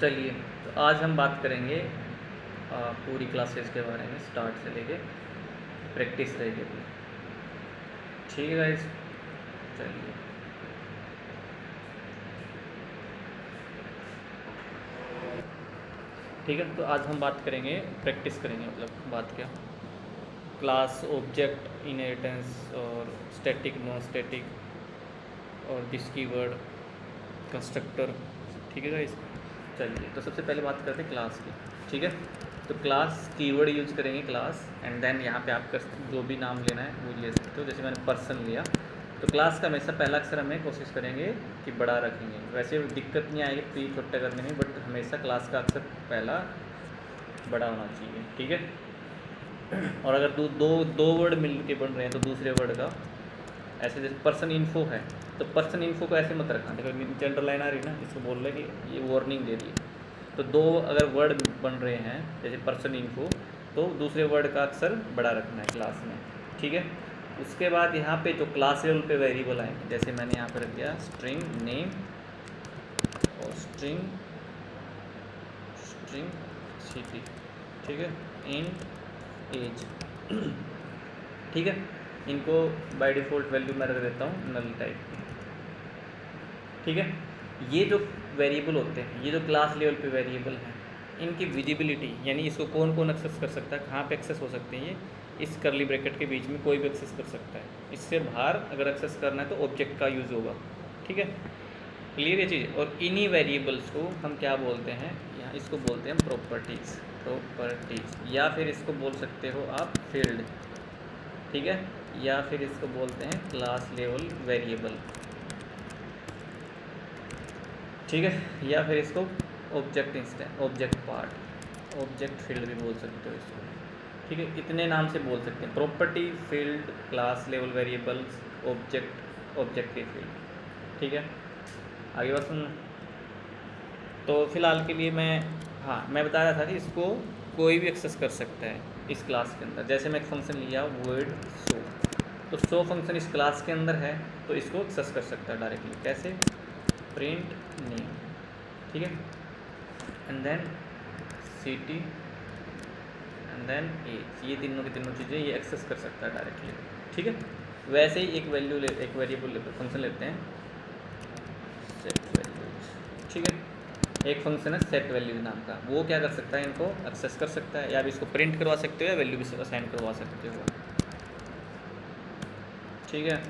चलिए, तो आज हम बात करेंगे पूरी क्लासेस के बारे में, स्टार्ट से लेके प्रैक्टिस रहेगी पूरी। ठीक है गाइस, चलिए। ठीक है, तो आज हम बात करेंगे, प्रैक्टिस करेंगे, मतलब बात क्या, क्लास, ऑब्जेक्ट, इनहेरिटेंस और स्टैटिक, नॉन स्टैटिक और दिस कीवर्ड, कंस्ट्रक्टर। ठीक है गाइस, चलिए। तो सबसे पहले बात करते हैं क्लास की। ठीक है, तो क्लास कीवर्ड यूज करेंगे, क्लास, एंड देन यहाँ पे आप जो भी नाम लेना है वो ले सकते हो। जैसे मैंने पर्सन लिया, तो क्लास का हमेशा पहला अक्षर हमें कोशिश करेंगे कि बड़ा रखेंगे। वैसे दिक्कत नहीं आएगी पी छोटा करने में, बट हमेशा क्लास का अक्षर पहला बड़ा होना चाहिए। ठीक है, और अगर दो वर्ड मिल के बन रहे हैं तो दूसरे वर्ड का ऐसे, जैसे पर्सन इन्फो है तो पर्सन इन्फो को ऐसे मत रखना। देखो जनरल लाइन आ रही है ना, इसको बोल रहे हैं कि ये वार्निंग दे रही है। तो दो अगर वर्ड बन रहे हैं जैसे पर्सन इन्फो, तो दूसरे वर्ड का अक्सर बड़ा रखना है क्लास में। ठीक है, उसके बाद यहाँ पे जो क्लास लेवल पे वेरिएबल आएंगे, जैसे मैंने यहाँ पर रख दिया स्ट्रिंग नेम और स्ट्रिंग सिटी। ठीक है, इन एज। ठीक है, इनको बाय डिफ़ॉल्ट वैल्यू मैं रख देता हूँ नल टाइप की। ठीक है, ये जो वेरिएबल होते हैं, ये जो क्लास लेवल पे वेरिएबल हैं, इनकी विजिबिलिटी, यानी इसको कौन कौन एक्सेस कर सकता है, कहाँ पे एक्सेस हो सकते हैं, ये इस करली ब्रैकेट के बीच में कोई भी एक्सेस कर सकता है। इससे बाहर अगर एक्सेस करना है तो ऑब्जेक्ट का यूज़ होगा। ठीक है, क्लियर ये चीज़। और इन्हीं वेरिएबल्स को हम क्या बोलते हैं, यहाँ इसको बोलते हैं प्रॉपर्टीज़, या फिर इसको बोल सकते हो आप फील्ड। ठीक है, या फिर इसको बोलते हैं क्लास लेवल वेरिएबल। ठीक है, या फिर इसको object instance, object part, object field भी बोल सकते हो इसको। ठीक है, इतने नाम से बोल सकते हैं, property, field, class level variables, object, objective field. ठीक है, आगे बात सुनना। तो फिलहाल के लिए मैं बता रहा था कि इसको कोई भी एक्सेस कर सकता है इस क्लास के अंदर। जैसे मैं एक फंक्शन लिया वर्ड शो, तो शो फंक्शन इस क्लास के अंदर है तो इसको एक्सेस कर सकता है डायरेक्टली। कैसे? Print name. ठीक है, and then city and then age, ये तीनों की तीनों चीज़ें ये एक्सेस कर सकता है डायरेक्टली। ठीक है, वैसे ही एक वेरिएबल फंक्शन लेते हैं सेट वैल्यूज। ठीक है, एक फंक्शन है सेट वैल्यूज नाम का, वो क्या कर सकता है, इनको एक्सेस कर सकता है, या भी इसको प्रिंट करवा सकते हो या वैल्यू भी असाइन करवा सकते हो। ठीक है,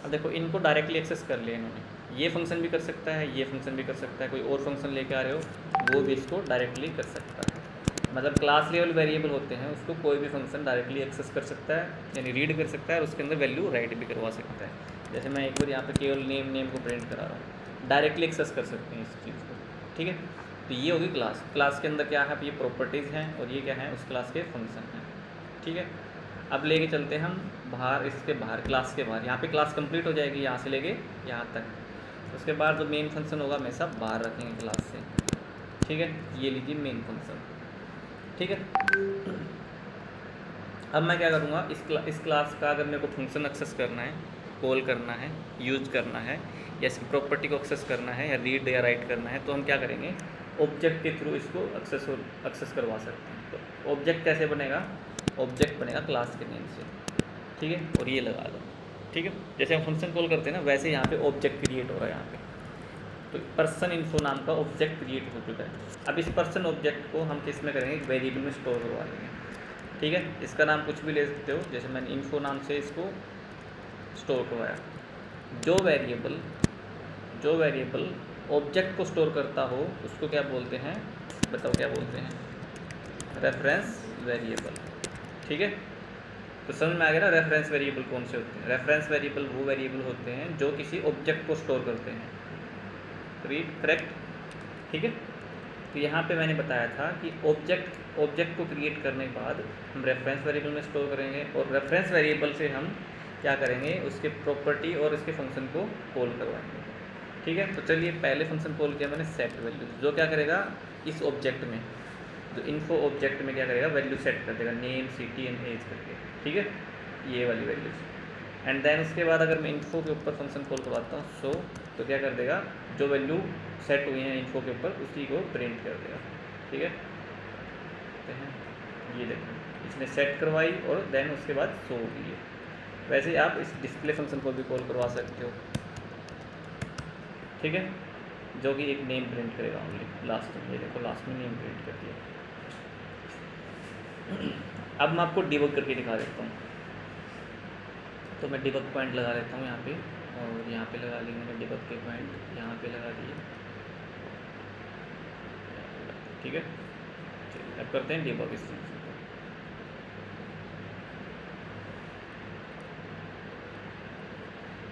अब देखो इनको डायरेक्टली एक्सेस कर लिया इन्होंने। ये फंक्शन भी कर सकता है, ये फंक्शन भी कर सकता है, कोई और फंक्शन लेके आ रहे हो वो भी इसको डायरेक्टली कर सकता है। मतलब क्लास लेवल वेरिएबल होते हैं, उसको कोई भी फंक्शन डायरेक्टली एक्सेस कर सकता है, यानी रीड कर सकता है, और उसके अंदर वैल्यू राइट भी करवा सकता है। जैसे मैं एक बार यहाँ पे केवल नेम को प्रिंट करा रहा हूँ, डायरेक्टली एक्सेस कर सकते हैं इस चीज़ को। ठीक है, तो ये होगी क्लास के अंदर क्या है, ये प्रॉपर्टीज़ हैं, और ये क्या है, उस क्लास के फंक्शन हैं। ठीक है, अब लेके चलते हैं हम बाहर, इसके बाहर, क्लास के बाहर। यहाँ पे क्लास कंप्लीट हो जाएगी यहाँ से लेके यहाँ तक। उसके बाद जो मेन फंक्शन होगा हमेशा बाहर रखेंगे क्लास से। ठीक है, ये लीजिए मेन फंक्शन। ठीक है, अब मैं क्या करूँगा, इस क्लास का अगर मेरे को फंक्शन एक्सेस करना है, कॉल करना है, यूज करना है, या इसकी प्रॉपर्टी को एक्सेस करना है, या रीड या राइट करना है, तो हम क्या करेंगे, ऑब्जेक्ट के थ्रू इसको एक्सेस करवा सकते हैं। तो ऑब्जेक्ट कैसे बनेगा, ऑब्जेक्ट बनेगा क्लास के नेम से। ठीक है, और ये लगा दो। ठीक है, जैसे हम फंक्शन कॉल करते हैं ना, वैसे यहाँ पे ऑब्जेक्ट क्रिएट हो रहा है यहाँ पे। तो पर्सन इन्फो नाम का ऑब्जेक्ट क्रिएट हो चुका है। अब इस पर्सन ऑब्जेक्ट को हम किस में करेंगे, एक वेरिएबल में स्टोर करवा लेंगे। ठीक है, इसका नाम कुछ भी ले सकते हो, जैसे मैंने इन्फो नाम से इसको स्टोर करवाया। जो वेरिएबल ऑब्जेक्ट को स्टोर करता हो उसको क्या बोलते हैं, बताओ क्या बोलते हैं, रेफरेंस वेरिएबल। ठीक है, तो समझ में आ गया ना, रेफरेंस वेरिएबल कौन से होते हैं। रेफरेंस वेरिएबल वो वेरिएबल होते हैं जो किसी ऑब्जेक्ट को स्टोर करते हैं। करेक्ट। ठीक है, तो यहाँ पे मैंने बताया था कि ऑब्जेक्ट को क्रिएट करने के बाद हम रेफरेंस वेरिएबल में स्टोर करेंगे, और रेफरेंस वेरिएबल से हम क्या करेंगे, उसके प्रॉपर्टी और इसके फंक्शन को कॉल करवाएंगे। ठीक है, तो चलिए पहले फंक्शन कॉल किया मैंने सेट वैल्यू, जो क्या करेगा, इस ऑब्जेक्ट में जो इन्फो ऑब्जेक्ट में क्या करेगा, वैल्यू सेट कर देगा, नेम सिटी एंड एज करके, ठीक है, ये वाली वैल्यूज। एंड देन उसके बाद अगर मैं इन्फो के ऊपर फंक्शन कॉल करवाता हूँ सो, तो क्या कर देगा, जो वैल्यू सेट हुई है इन्फो के ऊपर उसी को प्रिंट कर देगा, ठीक है। ये देखो इसने सेट करवाई और देन उसके बाद शो होगी है। वैसे ही आप इस डिस्प्ले फंक्शन को भी कॉल करवा सकते हो, ठीक है, जो कि एक नेम प्रिंट करेगा ओनली लास्ट में। ये देखो लास्ट में नेम प्रिंट कर दिया। अब मैं आपको डिबग करके दिखा देता हूँ। तो मैं डिबग पॉइंट लगा लेता हूँ यहाँ पे, और यहाँ पे लगा लिए मैंने डिबग के पॉइंट, यहाँ पे लगा दिए, ठीक है। चलिए अब करते हैं डिबग इस फंक्शन को।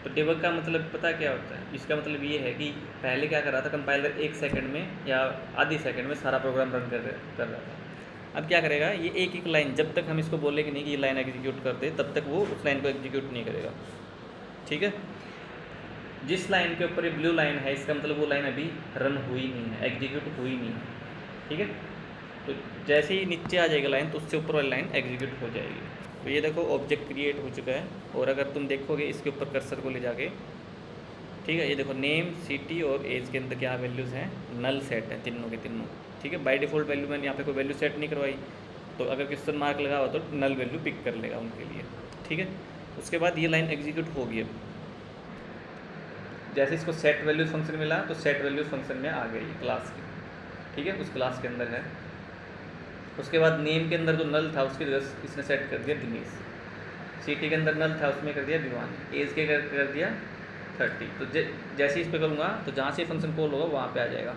तो डिबग का मतलब पता क्या होता है, इसका मतलब ये है कि पहले क्या कर रहा था कंपाइलर, 1 सेकंड में या आधी सेकंड में सारा प्रोग्राम रन कर रहा था। अब क्या करेगा, ये एक एक लाइन, जब तक हम इसको बोलेंगे नहीं कि ये लाइन एग्जीक्यूट कर दे, तब तक वो उस लाइन को एग्जीक्यूट नहीं करेगा, ठीक है। जिस लाइन के ऊपर ये ब्लू लाइन है, इसका मतलब वो लाइन अभी रन हुई नहीं है, एग्जीक्यूट हुई नहीं है, ठीक है। तो जैसे ही नीचे आ जाएगी लाइन, तो उससे ऊपर वाली लाइन एग्जीक्यूट हो जाएगी। तो ये देखो ऑब्जेक्ट क्रिएट हो चुका है, और अगर तुम देखोगे इसके ऊपर कर्सर को ले जाके, ठीक है, ये देखो नेम सिटी और एज के अंदर क्या वैल्यूज़ हैं, नल सेट है तीनों के तीनों, ठीक है। बाय डिफ़ॉल्ट वैल्यू मैंने यहाँ पे कोई वैल्यू सेट नहीं करवाई, तो अगर क्वेश्चन मार्क लगा हुआ तो नल वैल्यू पिक कर लेगा उनके लिए, ठीक है। उसके बाद ये लाइन एग्जीक्यूट होगी। अब जैसे इसको सेट वैल्यूज फंक्शन मिला, तो सेट वैल्यूज फंक्शन में आ गई क्लास की, ठीक है, उस क्लास के अंदर है। उसके बाद नेम के अंदर जो नल था उसकी जगह इसने सेट कर दिया दिनेश, सिटी के अंदर नल था उसमें कर दिया भिवानी, एज के कर दिया 30। तो जैसे इस पर करूँगा तो जहाँ से फंक्शन कॉल होगा वहाँ पे आ जाएगा,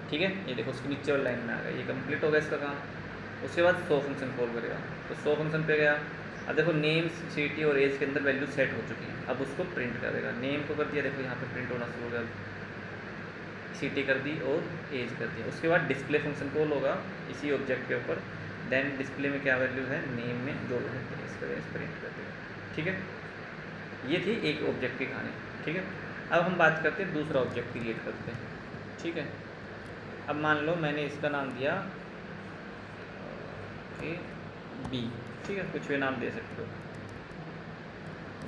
ठीक है। ये देखो उसके नीचे वाली लाइन में आ गया, ये कंप्लीट हो गया इसका काम। उसके बाद 100 फंक्शन कॉल करेगा, तो 100 फंक्शन पे गया। अब देखो नेम सिटी और एज के अंदर वैल्यू सेट हो चुकी है, अब उसको प्रिंट करेगा। नेम को कर दिया, देखो यहाँ पे प्रिंट होना शुरू हो गया, सिटी कर दी और एज कर दिया। उसके बाद डिस्प्ले फंक्शन कॉल होगा इसी ऑब्जेक्ट के ऊपर, देन डिस्प्ले में क्या वैल्यू है, नेम में जो है इस प्रिंट कर देगा, ठीक है। ये थी एक ऑब्जेक्ट की कहानी, ठीक है। अब हम बात करते हैं दूसरा ऑब्जेक्ट क्रिएट करते हैं, ठीक है। अब मान लो मैंने इसका नाम दिया बी, ठीक है, कुछ भी नाम दे सकते हो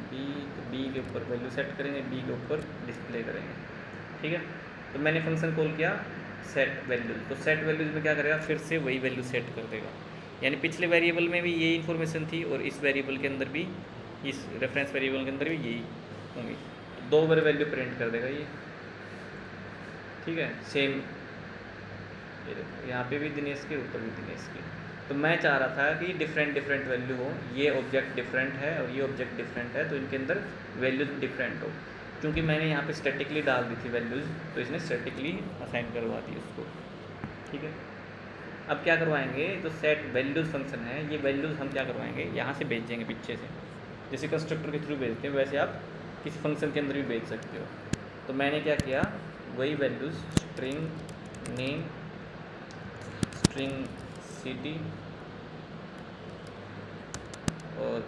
बी। तो बी के ऊपर वैल्यू सेट करेंगे, बी के ऊपर डिस्प्ले करेंगे, ठीक है। तो मैंने फंक्शन कॉल किया सेट वैल्यूज, तो सेट वैल्यूज में क्या करेगा, फिर से वही वैल्यू सेट कर देगा। यानी पिछले वेरिएबल में भी यही इन्फॉर्मेशन थी और इस वेरिएबल के अंदर भी, इस रेफरेंस वेरिएबल के अंदर भी यही होंगी, तो 2 बार वैल्यू प्रिंट कर देगा ये, ठीक है। सेम ये देखो यहाँ पे भी दिनेश के, ऊपर भी दिनेश के। तो मैं चाह रहा था कि डिफरेंट वैल्यू हो, ये ऑब्जेक्ट डिफरेंट है और ये ऑब्जेक्ट डिफरेंट है, तो इनके अंदर वैल्यूज डिफरेंट हो। क्योंकि मैंने यहाँ पे स्टैटिकली डाल दी थी वैल्यूज़, तो इसने स्टैटिकली असाइन करवा दी उसको, ठीक है। अब क्या करवाएंगे, जो सेट वैल्यूज़ फंक्शन है, ये वैल्यूज़ हम क्या करवाएंगे, यहाँ से भेजेंगे पीछे से, जैसे कंस्ट्रक्टर के थ्रू भेजते हैं वैसे आप किसी फंक्शन के अंदर भी भेज सकते हो। तो मैंने क्या किया, वही values string name, string city और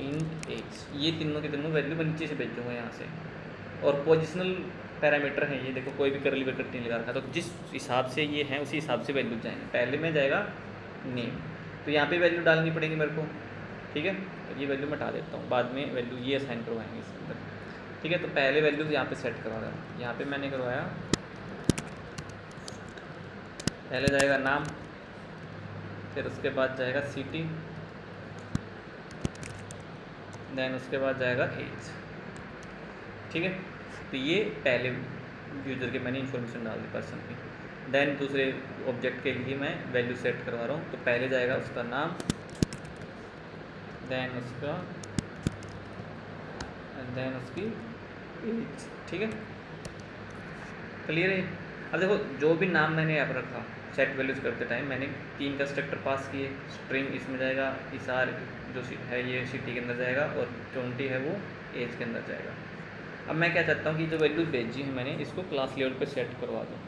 इंट एज, ये तीनों के तीनों वैल्यू मैं नीचे से भेज दूँगा यहाँ से। और पोजिशनल पैरामीटर हैं ये, देखो कोई भी करली ब्रैकेट नहीं लगा रखा, तो जिस हिसाब से ये हैं उसी हिसाब से वैल्यू जाएंगे। पहले में जाएगा नेम, तो यहाँ पे वैल्यू डालनी पड़ेगी मेरे को, ठीक है। तो ये वैल्यू मैं हटा देता हूँ, बाद में वैल्यू ये असाइन करवाएंगे इसके अंदर, ठीक है। तो पहले वैल्यूज यहाँ पे सेट करवा रहा हूँ, यहाँ पे मैंने करवाया, पहले जाएगा नाम, फिर उसके बाद जाएगा सिटी, देन उसके बाद जाएगा एज, ठीक है। तो ये पहले यूज़र के मैंने इन्फॉर्मेशन डाल दी पर्सन की। देन दूसरे ऑब्जेक्ट के लिए मैं वैल्यू सेट करवा रहा हूँ, तो पहले जाएगा उसका नाम, देन उसका, देन उसकी एज, ठीक है। क्लियर है। अब देखो जो भी नाम मैंने यहाँ पर रखा सेट वैल्यूज़ करते टाइम, मैंने 3 कंस्ट्रक्टर पास किए, स्ट्रिंग इसमें जाएगा, इसार जो है ये सिटी के अंदर जाएगा, और 20 है वो एज के अंदर जाएगा। अब मैं क्या चाहता हूँ कि जो वैल्यू भेजी है मैंने, इसको क्लास लेवल पे सेट करवा दूँ,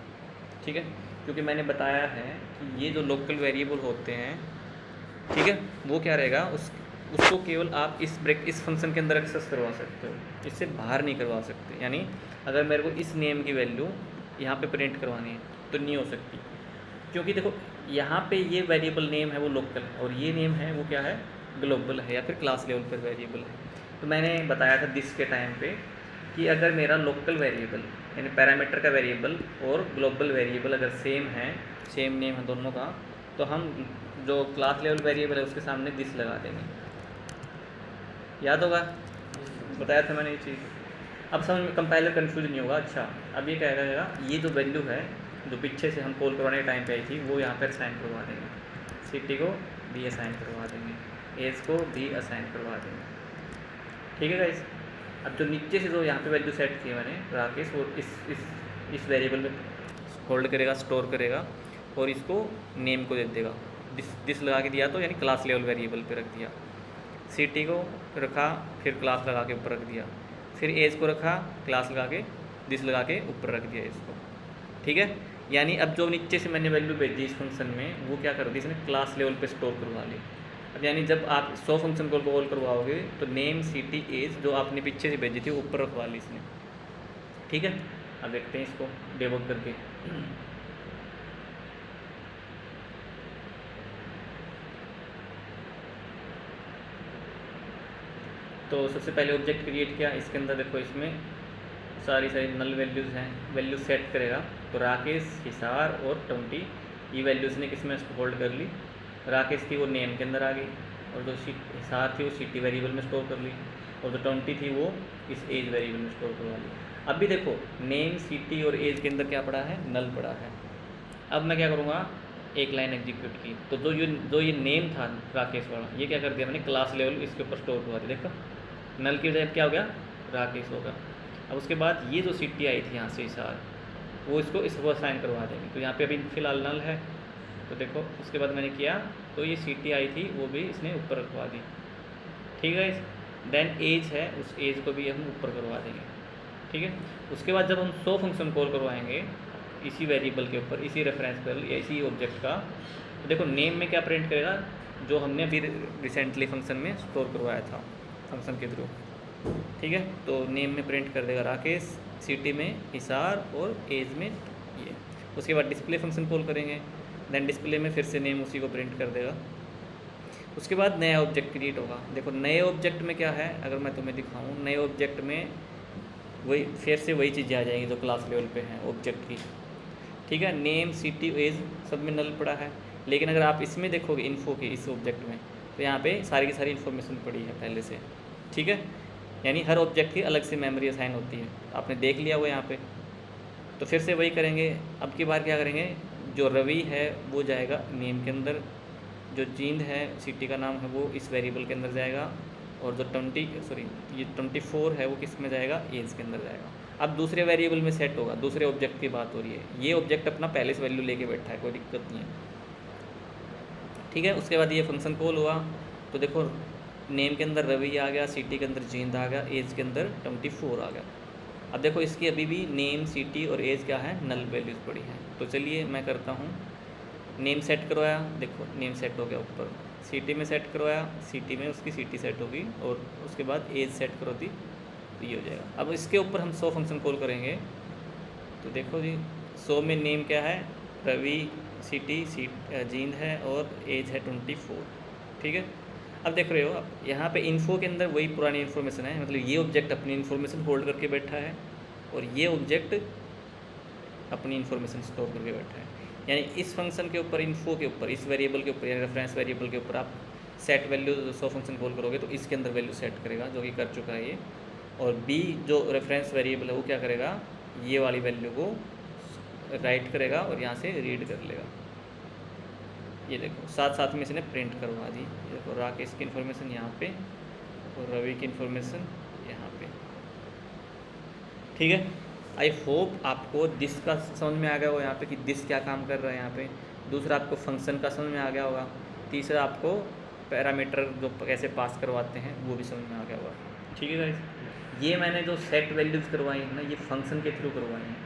ठीक है। क्योंकि मैंने बताया है कि ये जो लोकल वेरिएबल होते हैं, ठीक है, वो क्या रहेगा, उसको केवल आप इस फंक्शन के अंदर एक्सेस करवा सकते हो, इससे बाहर नहीं करवा सकते। यानी अगर मेरे को इस नेम की वैल्यू यहाँ पे प्रिंट करवानी है तो नहीं हो सकती, क्योंकि देखो यहाँ पे ये वेरिएबल नेम है वो लोकल है और ये नेम है वो क्या है, ग्लोबल है या फिर क्लास लेवल पर वेरिएबल है। तो मैंने बताया था दिस के टाइम पे कि अगर मेरा लोकल वेरिएबल यानी पैरामीटर का वेरिएबल और ग्लोबल वेरिएबल अगर सेम है, सेम नेम है दोनों का, तो हम जो क्लास लेवल वेरिएबल है उसके सामने दिस लगा देंगे। याद होगा, बताया था मैंने ये चीज़। अब समझ में कंपाइलर कन्फ्यूज नहीं होगा। अच्छा, अब ये क्या करेगा, ये जो वैल्यू है जो पीछे से हम कॉल करवाने के टाइम पे आई थी वो यहाँ पर असाइन करवा देंगे, सिटी को भी असाइन करवा देंगे, एज को भी असाइन करवा देंगे। ठीक है गाइस। अब जो नीचे से जो यहाँ पे वैल्यू सेट की है मैंने, राकेश, वो इस वेरिएबल में होल्ड करेगा, स्टोर करेगा और इसको नेम को दे देगा। दिस लगा के दिया तो यानी क्लास लेवल वेरिएबल पे रख दिया, सिटी को रखा फिर क्लास लगा के ऊपर रख दिया, फिर एज को रखा क्लास लगा के दिस लगा के ऊपर रख दिया इसको। ठीक है, यानी अब जो नीचे से मैंने वैल्यू भेजी इस फंक्शन में वो क्या कर दी इसने, क्लास लेवल पे स्टोर करवा ली। अब यानी जब आप 100 फंक्शन को कॉल करवाओगे तो नेम सिटी एज जो आपने पीछे से भेजी थी ऊपर रखवा ली इसने। ठीक है, अब देखते हैं इसको डेबग करके। तो सबसे पहले ऑब्जेक्ट क्रिएट किया, इसके अंदर देखो इसमें सारी नल वैल्यूज़ हैं, वैल्यू सेट करेगा। तो राकेश, हिसार और 20 ये वैल्यूज़ ने किस में होल्ड कर ली, राकेश थी वो नेम के अंदर आ गई और जो हिसार थी वो सिटी वेरिएबल में स्टोर कर ली और जो 20 थी वो इस एज वेरिएबल में स्टोर करवा ली। अब भी देखो नेम, सिटी और एज के अंदर क्या पड़ा है, नल पड़ा है। अब मैं क्या करूँगा, एक लाइन एग्जीक्यूट की तो जो ये नेम था राकेश वाला, ये क्या कर दिया मैंने, क्लास लेवल इसके ऊपर स्टोर करवा दिया। देखो नल की वजह क्या हो गया, राकेश होगा। अब उसके बाद ये जो सिटी आई थी यहाँ से हिसार, वो इसको असाइन करवा देंगे। तो यहाँ पे अभी फ़िलहाल नल है, तो देखो उसके बाद मैंने किया तो ये सिटी आई थी वो भी इसने ऊपर रखवा दी। ठीक है, देन एज है, उस एज को भी हम ऊपर करवा देंगे। ठीक है, उसके बाद जब हम 100 फंक्शन कॉल करवाएंगे इसी वेरिएबल के ऊपर, इसी रेफरेंस पर या इसी ऑब्जेक्ट का, तो देखो नेम में क्या प्रिंट करेगा, जो हमने अभी रिसेंटली फंक्शन में स्टोर करवाया था फंक्शन के थ्रू। ठीक है, तो नेम में प्रिंट कर देगा राकेश, सिटी में हिसार और एज में ये। उसके बाद डिस्प्ले फंक्शन कॉल करेंगे, देन डिस्प्ले में फिर से नेम उसी को प्रिंट कर देगा। उसके बाद नया ऑब्जेक्ट क्रिएट होगा। देखो नए ऑब्जेक्ट में क्या है, अगर मैं तुम्हें दिखाऊं, नए ऑब्जेक्ट में वही फिर से वही चीज़ें आ जाएंगी जो क्लास लेवल पे हैं ऑब्जेक्ट की। ठीक है, नेम, सिटी, एज सब में नल पड़ा है, लेकिन अगर आप इसमें देखोगे इन्फो के इस ऑब्जेक्ट में, तो यहाँ पे सारी की सारी इन्फॉर्मेशन पड़ी है पहले से। ठीक है, यानी हर ऑब्जेक्ट की अलग से मेमोरी असाइन होती है, आपने देख लिया वो यहाँ पे। तो फिर से वही करेंगे। अब की बार क्या करेंगे, जो रवि है वो जाएगा नेम के अंदर, जो जींद है सिटी का नाम है वो इस वेरिएबल के अंदर जाएगा, और जो 24 है वो किस में जाएगा, एज के अंदर जाएगा। अब दूसरे वेरिएबल में सेट होगा, दूसरे ऑब्जेक्ट की बात हो रही है। ये ऑब्जेक्ट अपना पहले से वैल्यू लेके बैठा है, कोई दिक्कत नहीं है। ठीक है, उसके बाद ये फंक्शन कॉल हुआ तो देखो नेम के अंदर रवि आ गया, सिटी के अंदर जींद आ गया, एज के अंदर 24 आ गया। अब देखो इसकी अभी भी नेम, सिटी और एज क्या है, नल वैल्यूज़ पड़ी हैं। तो चलिए मैं करता हूँ, नेम सेट करवाया, देखो नेम सेट हो गया ऊपर, सिटी में सेट करवाया, सिटी में उसकी सिटी सेट होगी, और उसके बाद एज सेट करो दी तो ये हो जाएगा। अब इसके ऊपर हम 100 फंक्शन कॉल करेंगे। तो देखो जी 100 में नेम क्या है, रवि, सिटी, जींद है और एज है 24। ठीक है, अब देख रहे हो आप यहाँ पे इन्फो के अंदर वही पुरानी इन्फॉर्मेशन है, मतलब ये ऑब्जेक्ट अपनी इन्फॉर्मेशन होल्ड करके बैठा है और ये ऑब्जेक्ट अपनी इन्फॉर्मेशन स्टोर करके बैठा है। यानी इस फंक्शन के ऊपर, इन्फो के ऊपर, इस वेरिएबल के ऊपर या रेफरेंस वेरिएबल के ऊपर आप सेट वैल्यू 100 फंक्शन कॉल करोगे तो इसके अंदर वैल्यू सेट करेगा, जो कि कर चुका है ये। और बी जो रेफरेंस वेरिएबल है वो क्या करेगा, ये वाली वैल्यू को राइट करेगा और यहाँ से रीड कर लेगा। ये देखो साथ साथ में इसने प्रिंट करवा दी। ये देखो राकेश की इन्फॉर्मेशन यहाँ पे और रवि की इन्फॉर्मेशन यहाँ पे। ठीक है, आई होप आपको दिस का समझ में आ गया हो यहाँ पे कि दिस क्या काम कर रहा है यहाँ पे। दूसरा आपको फंक्शन का समझ में आ गया होगा। तीसरा आपको पैरामीटर जो कैसे पास करवाते हैं वो भी समझ में आ गया होगा। ठीक है गाइस, ये मैंने जो सेट वैल्यूज़ करवाई है ना, ये फंक्शन के थ्रू करवाई हैं।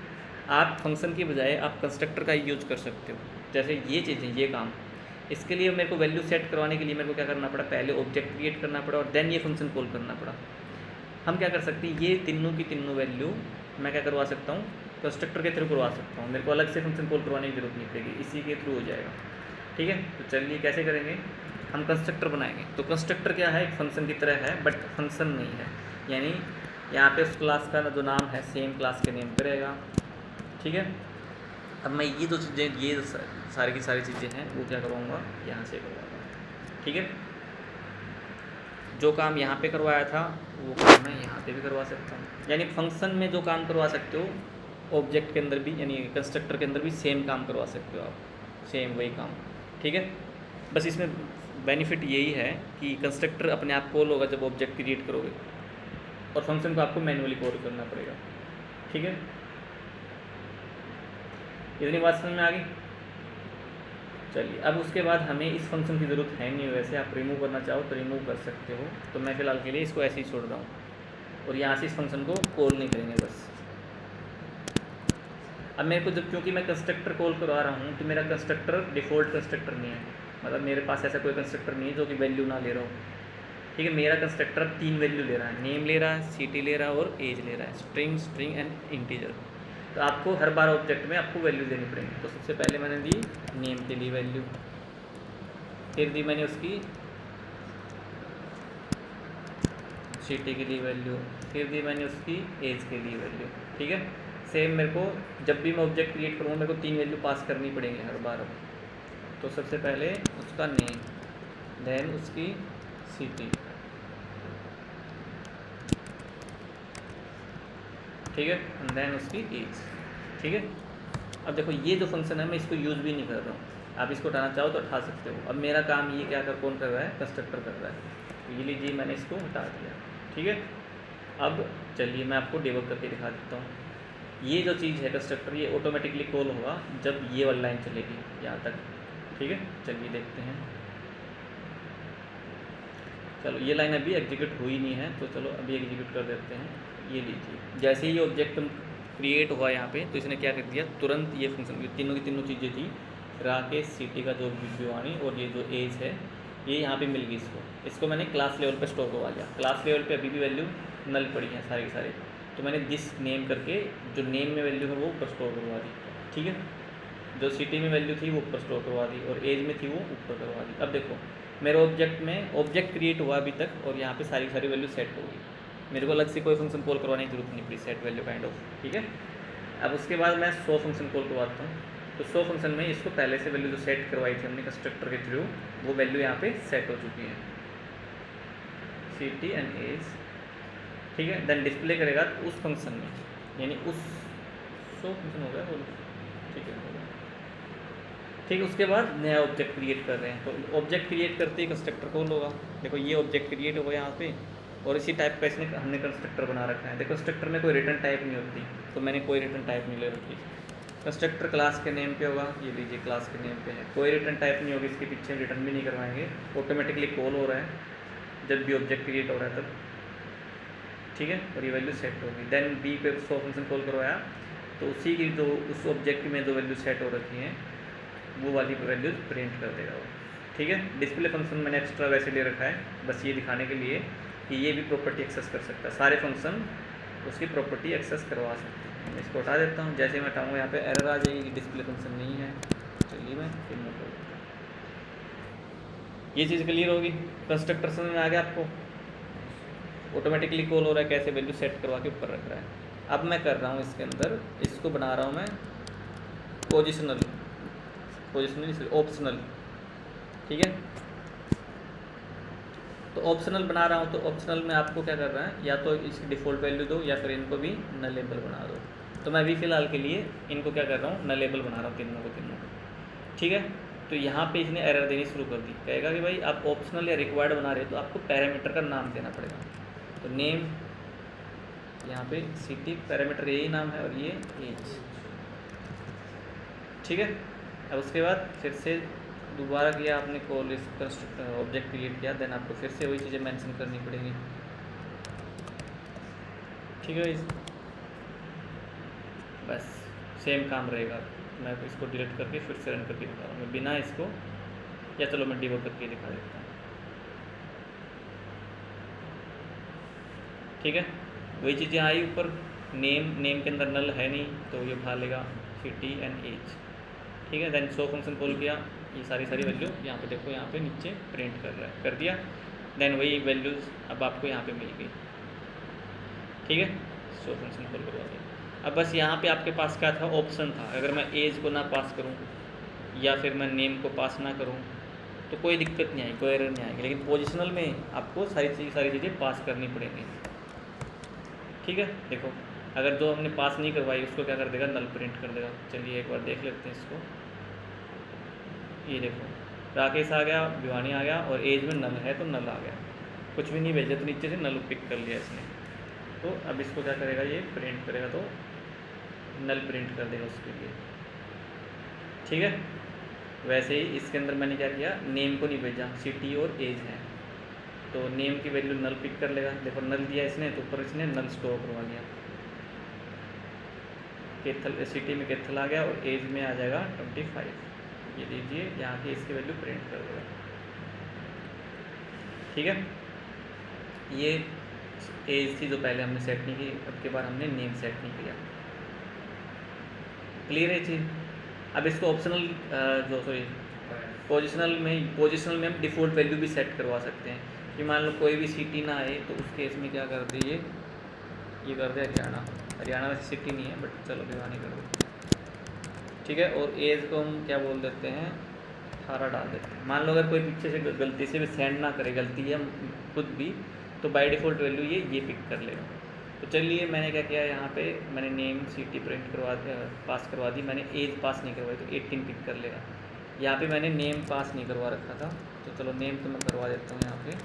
आप फंक्शन की बजाय आप कंस्ट्रक्टर का यूज कर सकते हो। जैसे ये चीज़ें, ये काम, इसके लिए मेरे को वैल्यू सेट करवाने के लिए मेरे को क्या करना पड़ा, पहले ऑब्जेक्ट क्रिएट करना पड़ा और देन ये फंक्शन कॉल करना पड़ा। हम क्या कर सकते हैं, ये तीनों की तीनों वैल्यू मैं क्या करवा सकता हूँ, कंस्ट्रक्टर के थ्रू करवा सकता हूँ। मेरे को अलग से फंक्शन कॉल करवाने की जरूरत नहीं पड़ेगी, इसी के थ्रू हो जाएगा। ठीक है। तो चलिए कैसे करेंगे, हम कंस्ट्रक्टर बनाएंगे। तो कंस्ट्रक्टर क्या है, एक फंक्शन की तरह है बट फंक्शन नहीं है, यानी यहाँ पे उस क्लास का जो नाम है सेम क्लास के नेम पे रहेगा। ठीक है। अब मैं ये दो चीज़ें, ये सारी की सारी चीज़ें हैं वो क्या करवाऊँगा, यहाँ से करवाऊँगा। ठीक है। जो काम यहाँ पे करवाया था वो काम मैं यहाँ पे भी करवा सकता हूँ, यानी फंक्शन में जो काम करवा सकते हो ऑब्जेक्ट के अंदर भी, यानी कंस्ट्रक्टर के अंदर भी सेम काम करवा सकते हो आप, सेम वही काम। ठीक है। बस इसमें बेनिफिट यही है कि कंस्ट्रक्टर अपने आप कॉल होगा जब ऑब्जेक्ट क्रिएट करोगे, और फंक्शन को आपको मैन्युअली कॉल करना पड़ेगा। ठीक है। इतनी बात समझ में आ गई। चलिए अब उसके बाद हमें इस फंक्शन की ज़रूरत है नहीं, वैसे आप रिमूव करना चाहो तो रिमूव कर सकते हो, तो मैं फ़िलहाल के लिए इसको ऐसे ही छोड़ रहा हूँ, और यहाँ से इस फंक्शन को कॉल नहीं करेंगे बस। अब मेरे को जब, क्योंकि मैं कंस्ट्रक्टर कॉल करवा रहा हूँ तो मेरा कंस्ट्रक्टर डिफ़ॉल्ट कंस्ट्रक्टर नहीं है, मतलब मेरे पास ऐसा कोई कंस्ट्रक्टर नहीं है जो कि वैल्यू ना ले रहा हो। ठीक है। मेरा कंस्ट्रक्टर 3 वैल्यू ले रहा है, नेम ले रहा है, सिटी ले रहा है और एज ले रहा है, स्ट्रिंग, स्ट्रिंग एंड इंटीजर। तो आपको हर बार ऑब्जेक्ट में आपको वैल्यू देनी पड़ेगी। तो सबसे पहले मैंने दी नेम के लिए वैल्यू, फिर दी मैंने उसकी सिटी के लिए वैल्यू, फिर दी मैंने उसकी एज के लिए वैल्यू। ठीक है। सेम मेरे को जब भी मैं ऑब्जेक्ट क्रिएट करूँगा मेरे को 3 वैल्यू पास करनी पड़ेंगी हर बार। तो सबसे पहले उसका नेम, देन उसकी सिटी, ठीक है, एंड देन उसकी एज। ठीक है। अब देखो ये जो फंक्शन है मैं इसको यूज़ भी नहीं कर रहा हूँ, आप इसको उठाना चाहो तो उठा सकते हो। अब मेरा काम ये क्या कर, कौन कर रहा है, कंस्ट्रक्टर कर रहा है। तो ये लीजिए मैंने इसको हटा दिया। ठीक है। अब चलिए मैं आपको डेवलप करके दिखा देता हूँ। ये जो चीज़ है कंस्ट्रक्टर, ये ऑटोमेटिकली कॉल होगा जब ये वाली लाइन चलेगी यहाँ तक। ठीक है। चलिए देखते हैं। चलो ये लाइन अभी एग्जीक्यूट हुई नहीं है, तो चलो अभी एग्जीक्यूट कर देते हैं। ये लीजिए जैसे ही ये ऑब्जेक्ट क्रिएट हुआ यहाँ पे, तो इसने क्या कर दिया, तुरंत ये फंक्शन, तीनों की तीनों चीज़ें थी, राकेश, सिटी का जो भिवानी और ये जो एज है ये यहाँ पे मिल गई इसको मैंने क्लास लेवल पे स्टोर करवा लिया। क्लास लेवल पे अभी भी वैल्यू नल पड़ी है सारे के सारे, तो मैंने दिस नेम करके जो नेम में वैल्यू है वो ऊपर स्टोर करवा दी। ठीक है। जो सिटी में वैल्यू थी वो ऊपर स्टोर करवा दी, और एज में थी वो ऊपर करवा दी। अब देखो मेरे ऑब्जेक्ट में ऑब्जेक्ट क्रिएट हुआ अभी तक, और यहाँ पे सारी सारी वैल्यू सेट हो गई, मेरे को अलग से कोई फंक्शन कॉल करवाने की जरूरत नहीं पड़ी, सेट वैल्यू काइंड ऑफ। ठीक है। अब उसके बाद मैं 100 फंक्शन कॉल करवाता हूँ। तो 100 फंक्शन में इसको पहले से वैल्यू जो सेट करवाई थी हमने कंस्ट्रक्टर के थ्रू, वो वैल्यू यहाँ पे सेट हो चुकी है, सिटी एंड एज। ठीक है। देन डिस्प्ले करेगा तो उस फंक्शन में, यानी उस 100 फंक्शन हो गया बोलो। ठीक है। ठीक है। उसके बाद नया ऑब्जेक्ट क्रिएट कर रहे हैं, तो ऑब्जेक्ट क्रिएट करते ही कंस्ट्रक्टर कॉल होगा। देखो ये ऑब्जेक्ट क्रिएट होगा यहाँ पे, और इसी टाइप का इसने हमने कंस्ट्रक्टर बना रखा है। देखो कंस्ट्रक्टर में कोई रिटर्न टाइप नहीं होती, तो मैंने कोई रिटर्न टाइप नहीं ले रखी। कंस्ट्रक्टर क्लास के नेम पे होगा, ये लीजिए क्लास के नेम पे है, कोई रिटर्न टाइप नहीं होगी, इसके पीछे रिटर्न भी नहीं करवाएंगे, ऑटोमेटिकली कॉल हो रहा है जब भी ऑब्जेक्ट क्रिएट हो रहा है तब। ठीक है। और ये वैल्यू सेट होगी। देन बी पे 100 फंक्शन कॉल करवाया, तो उसी की जो उस ऑब्जेक्ट में जो वैल्यू सेट हो रखी हैं वो वाली वैल्यू प्रिंट कर देगा वो। ठीक है। डिस्प्ले फंक्शन मैंने एक्स्ट्रा वैसे ले रखा है, बस ये दिखाने के लिए कि ये भी प्रॉपर्टी एक्सेस कर सकता है, सारे फंक्शन उसकी प्रॉपर्टी एक्सेस करवा सकते हैं। मैं इसको हटा देता हूँ, जैसे मैं हटाऊँगा यहाँ पे एरर आ जाएगी, डिस्प्ले फंक्शन नहीं है। चलिए मैं रिमूव कर देता हूँ। ये चीज़ क्लियर होगी। कंस्ट्रक्टर समझ में आ गया आपको, ऑटोमेटिकली कॉल हो रहा है, कैसे वैल्यू सेट करवा के ऊपर रख रहा है। अब मैं कर रहा हूँ इसके अंदर, इसको बना रहा हूँ मैं पोजिशनल ऑप्शनल। ठीक है। तो ऑप्शनल बना रहा हूँ, तो ऑप्शनल में आपको क्या कर रहा है, या तो इसकी डिफ़ॉल्ट वैल्यू दो या फिर इनको भी नलेबल बना दो। तो मैं अभी फ़िलहाल के लिए इनको क्या कर रहा हूँ, नलेबल बना रहा हूँ तीनों को। ठीक है। तो यहाँ पे इसने एरर देनी शुरू कर दी, कहेगा कि भाई आप ऑप्शनल या रिक्वायर्ड बना रहे हो तो आपको पैरामीटर का नाम देना पड़ेगा। तो नेम, यहाँ पे सिटी पैरामीटर यही नाम है, और ये एज। ठीक है। अब उसके बाद फिर से दोबारा किया आपने कॉल, इस कंस्ट्रक्टर ऑब्जेक्ट क्रिएट किया, देन आपको फिर से वही चीज़ें मेंशन करनी पड़ेंगी। ठीक है। बस सेम काम रहेगा। मैं इसको डिलीट करके फिर से रन करके दिखा रहा हूँ बिना इसको, या चलो मैं डिबग करके दिखा देता हूँ। ठीक है। वही चीज़ें आई ऊपर, नेम के अंदर नल है नहीं तो ये उठा लेगा, सिटी एंड एज। ठीक है। देन 100 फंक्शन कॉल किया, ये सारी वैल्यू यहाँ पे देखो, यहाँ पे नीचे प्रिंट कर रहा है, कर दिया। देन वही वैल्यूज़ अब आपको यहाँ पे मिल गई, ठीक है। सो फंक्शन कॉल करवा दिया। अब बस यहाँ पे आपके पास क्या था, ऑप्शन था, अगर मैं एज को ना पास करूँ या फिर मैं नेम को पास ना करूँ तो कोई दिक्कत नहीं आएगी, कोई एरर नहीं आएगी। लेकिन पोजिशनल में आपको सारी चीज़ें पास करनी पड़ेंगी, ठीक है। देखो अगर जो हमने पास नहीं करवाई उसको क्या कर देगा, नल प्रिंट कर देगा। चलिए एक बार देख लेते हैं इसको। ये देखो राकेश आ गया, भिवानी आ गया और एज में नल है तो नल आ गया, कुछ भी नहीं भेजा तो नीचे से नल पिक कर लिया इसने। तो अब इसको क्या करेगा, ये प्रिंट करेगा तो नल प्रिंट कर देगा उसके लिए, ठीक है। वैसे ही इसके अंदर मैंने क्या किया, नेम को नहीं भेजा, सिटी और एज है तो नेम की वैल्यू नल पिक कर लेगा। देखो नल दिया इसने तो ऊपर इसने नल स्टोर करवा दिया। कैथल, सिटी में कैथल आ गया और एज में आ जाएगा 25। ये दीजिए यहाँ की इसकी वैल्यू प्रिंट कर देगा, ठीक है। ये एज थी जो पहले हमने सेट नहीं की, अब के बाद हमने नेम सेट नहीं किया। क्लियर है चीज़। अब इसको ऑप्शनल पोजिशनल में हम डिफ़ॉल्ट वैल्यू भी सेट करवा सकते हैं कि मान लो कोई भी सिटी ना आए तो उस केस में क्या करते हैं, ये कर दे हरियाणा वैसे सिटी नहीं है बट चलो भिवानी कर दो, ठीक है। और एज को हम क्या बोल देते हैं, 18 डाल देते हैं। मान लो अगर कोई पीछे से गलती से भी सेंड ना करे, गलती है खुद भी, तो बाय डिफ़ॉल्ट वैल्यू ये पिक कर लेगा। तो चलिए मैंने क्या किया, यहाँ पे मैंने नेम सिटी प्रिंट करवा पास करवा दी, मैंने एज पास नहीं करवाई तो 18 पिक कर लेगा। यहाँ पे मैंने नेम पास नहीं करवा रखा था तो चलो नेम तो मैं करवा देता हूँ यहाँ पे,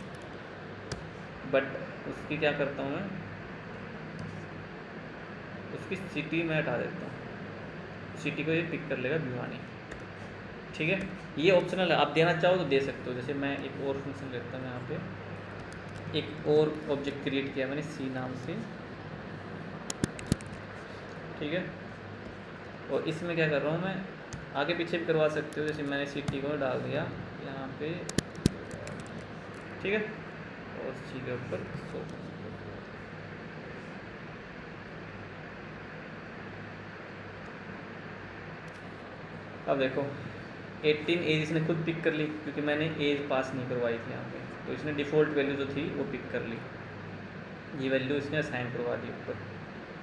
बट उसकी क्या करता हूँ मैं, उसकी सिटी में हटा देता हूँ, सिटी को ये पिक कर लेगा भिवानी, ठीक है। ये ऑप्शनल है, आप देना चाहो तो दे सकते हो। जैसे मैं एक और फंक्शन लेता हूँ, यहाँ पे एक और ऑब्जेक्ट क्रिएट किया मैंने सी नाम से, ठीक है। और इसमें क्या कर रहा हूँ मैं, आगे पीछे भी करवा सकते हो। जैसे मैंने सिटी को डाल दिया यहाँ पे, ठीक है, और सी के ऊपर सो। अब देखो 18 एज इसने खुद पिक कर ली क्योंकि मैंने एज पास नहीं करवाई थी यहाँ पे, तो इसने डिफ़ॉल्ट वैल्यू जो थी वो पिक कर ली, ये वैल्यू इसने असाइन करवा दी ऊपर,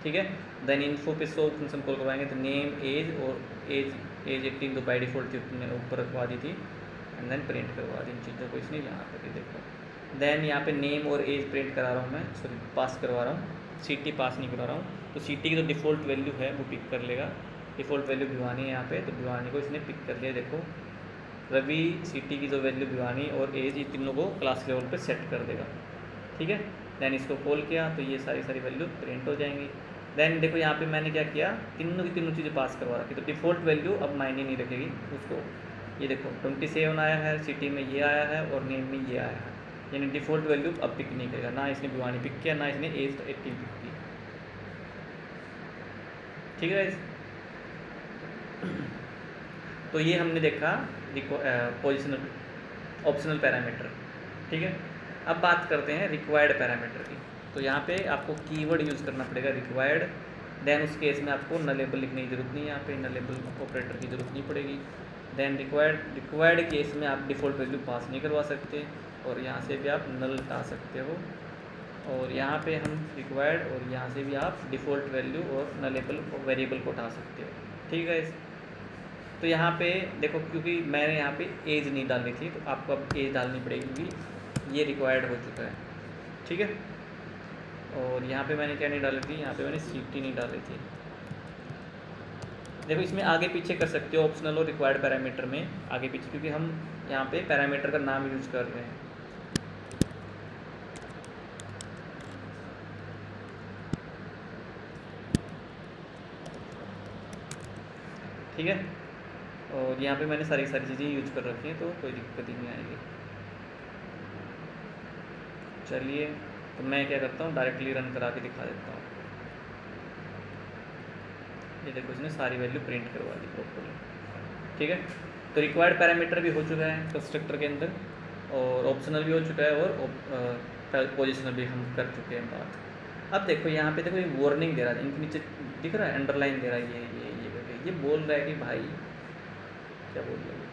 ठीक है। देन इन्फो पे सो फंक्शन कॉल करवाएंगे तो नेम एज और एज 18 तो बाई डिफ़ॉल्ट थी उसने ऊपर रखवा दी थी, एंड देन प्रिंट करवा दी इन चीज़ों को इसने यहाँ पर। देखो देन यहाँ पे नेम और एज प्रिंट करा रहा हूँ मैं, सॉरी पास करवा रहा हूँ, सिटी पास नहीं करा रहा हूँ। तो सिटी की जो डिफ़ॉल्ट वैल्यू है वो पिक कर लेगा, डिफ़ॉल्ट वैल्यू भिवानी है यहाँ पे, तो भिवानी को इसने पिक कर लिया। देखो रवि सिटी की जो वैल्यू भिवानी और एज, ये तीनों को क्लास लेवल पे सेट कर देगा, ठीक है। दैन इसको कॉल किया तो ये सारी वैल्यू प्रिंट हो जाएंगी। देन देखो यहाँ पे मैंने क्या किया, तीनों की तीनों चीज़ें पास करवा रखी, तो डिफ़ॉल्ट वैल्यू अब मायने नहीं रखेगी उसको। ये देखो 27 आया है, सिटी में ये आया है और नेम में ये आया है, यानी डिफ़ॉल्ट वैल्यू अब पिक नहीं करेगा, ना इसने भिवानी पिक किया ना इसने एज 18 पिक की, ठीक है। तो ये हमने देखा पोजिशनल ऑप्शनल पैरामीटर, ठीक है। अब बात करते हैं रिक्वायर्ड पैरामीटर की। तो यहाँ पे आपको कीवर्ड यूज़ करना पड़ेगा रिक्वायर्ड, देन उस केस में आपको नलेबल लिखने की ज़रूरत नहीं है, यहाँ पे नलेबल ऑपरेटर की ज़रूरत नहीं पड़ेगी। देन रिक्वायर्ड केस में आप डिफ़ॉल्ट वैल्यू पास नहीं करवा सकते और यहाँ से भी आप नल हटा सकते हो, और यहाँ पे हम रिक्वायर्ड और यहाँ से भी आप डिफ़ॉल्ट वैल्यू और नलेबल वेरिएबल को हटा सकते हो, ठीक है। तो यहाँ पे देखो क्योंकि मैंने यहाँ पे एज नहीं डाली थी तो आपको अब एज डालनी पड़ेगी क्योंकि ये रिक्वायर्ड हो चुका है, ठीक है। और यहाँ पे मैंने क्या नहीं डाली थी, यहाँ पे मैंने सिटी नहीं डाली थी। देखो इसमें आगे पीछे कर सकते हो ऑप्शनल और रिक्वायर्ड पैरामीटर में आगे पीछे, क्योंकि हम यहाँ पे पैरामीटर का नाम यूज़ कर रहे हैं, ठीक है। और यहाँ पे मैंने सारी चीज़ें यूज कर रखी हैं तो कोई दिक्कत ही नहीं आएगी। चलिए तो मैं क्या करता हूँ, डायरेक्टली रन करा के दिखा देता हूँ। ये देखो इसने सारी वैल्यू प्रिंट करवा दी प्रॉपर्ली, ठीक है। तो रिक्वायर्ड पैरामीटर भी हो चुका है कंस्ट्रक्टर के अंदर, और ऑप्शनल भी हो चुका है, और पोजिशनल भी हम कर चुके हैं बात। अब देखो यहाँ पे देखो ये वार्निंग दे रहा है, इनके नीचे दिख रहा है अंडरलाइन दे रहा है, ये बोल रहा है कि भाई क्या बोल रहे हैं,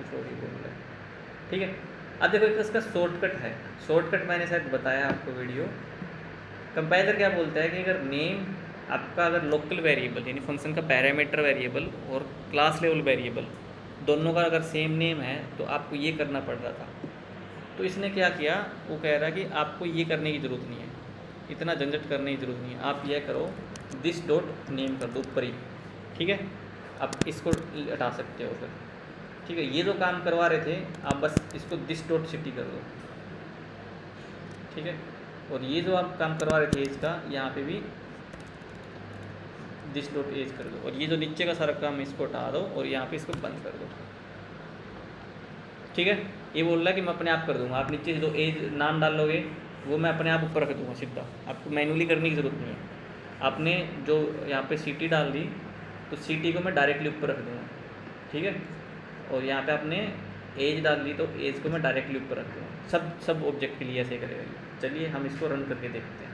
कुछ और ही बोल रहा है। ठीक है, अब देखो इसका शॉर्टकट है। शॉर्टकट मैंने शायद बताया आपको वीडियो। कंपाइलर क्या बोलता है कि अगर नेम आपका अगर लोकल वेरिएबल यानी फंक्शन का पैरामीटर वेरिएबल और क्लास लेवल वेरिएबल दोनों का अगर सेम नेम है तो आपको ये करना पड़ रहा था। तो इसने क्या किया, वो कह रहा है कि आपको ये करने की ज़रूरत नहीं है, इतना झंझट करने की ज़रूरत नहीं है, आप यह करो दिस डॉट नेम कर दो ऊपर ही। ठीक है, आप इसको हटा सकते हो फिर। ठीक है, ये जो काम करवा रहे थे आप बस इसको दिस डॉट सिटी कर दो। ठीक है, और ये जो आप काम करवा रहे थे इसका यहाँ पे भी दिस डॉट एज कर दो, और ये जो नीचे का सारा काम इसको हटा दो और यहाँ पे इसको बंद कर दो। ठीक है, ये बोल रहा है कि मैं अपने आप कर दूंगा, आप नीचे से जो एज नाम डाल लोगे वो मैं अपने आप ऊपर रख दूंगा सीधा, आपको मैनुअली करने की ज़रूरत नहीं है। आपने जो यहाँ पे सिटी डाल दी तो सिटी को मैं डायरेक्टली ऊपर रख दूँगा। ठीक है, और यहाँ पे आपने एज डाल दी तो एज को मैं डायरेक्टली ऊपर रख दूँगा। सब ऑब्जेक्ट के लिए ऐसे करेगा। चलिए हम इसको रन करके देखते हैं,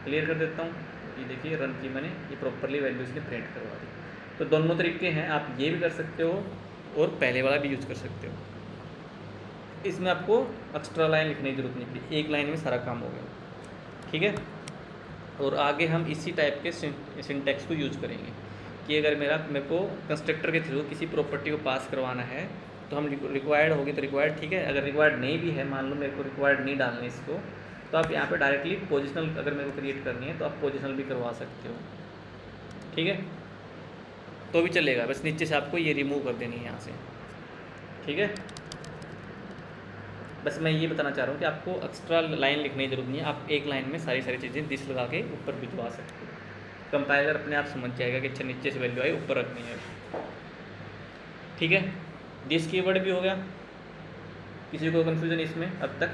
क्लियर कर देता हूँ। ये देखिए रन की मैंने, ये प्रॉपरली वैल्यू इसने प्रिंट करवा दी। तो दोनों तरीके हैं, आप ये भी कर सकते हो और पहले वाला भी यूज़ कर सकते हो। इसमें आपको एक्स्ट्रा लाइन लिखने की जरूरत नहीं पड़ी, एक लाइन में सारा काम हो गया। ठीक है, और आगे हम इसी टाइप के सिंटैक्स को यूज़ करेंगे कि अगर मेरे को कंस्ट्रक्टर के थ्रू किसी प्रॉपर्टी को पास करवाना है तो हम रिक्वायर्ड होगी तो रिक्वायर्ड। ठीक है, अगर रिक्वायर्ड नहीं भी है, मान लो मेरे को रिक्वायर्ड नहीं डालने इसको, तो आप यहाँ पे डायरेक्टली पोजिशनल अगर मेरे को क्रिएट करनी है तो आप पोजिशनल भी करवा सकते हो। ठीक है, तो भी चलेगा, बस नीचे से आपको ये रिमूव कर देनी है यहाँ से। ठीक है, बस मैं ये बताना चाह रहा हूँ कि आपको एक्स्ट्रा लाइन लिखने की जरूरत नहीं है, आप एक लाइन में सारी चीज़ें दिस लगा के ऊपर भिजवा सकते हो। कंपाइलर अपने आप समझ जाएगा कि अच्छा नीचे से वैल्यू आई ऊपर रखनी है। ठीक है, दिस कीवर्ड भी हो गया, किसी को कन्फ्यूजन इसमें अब तक?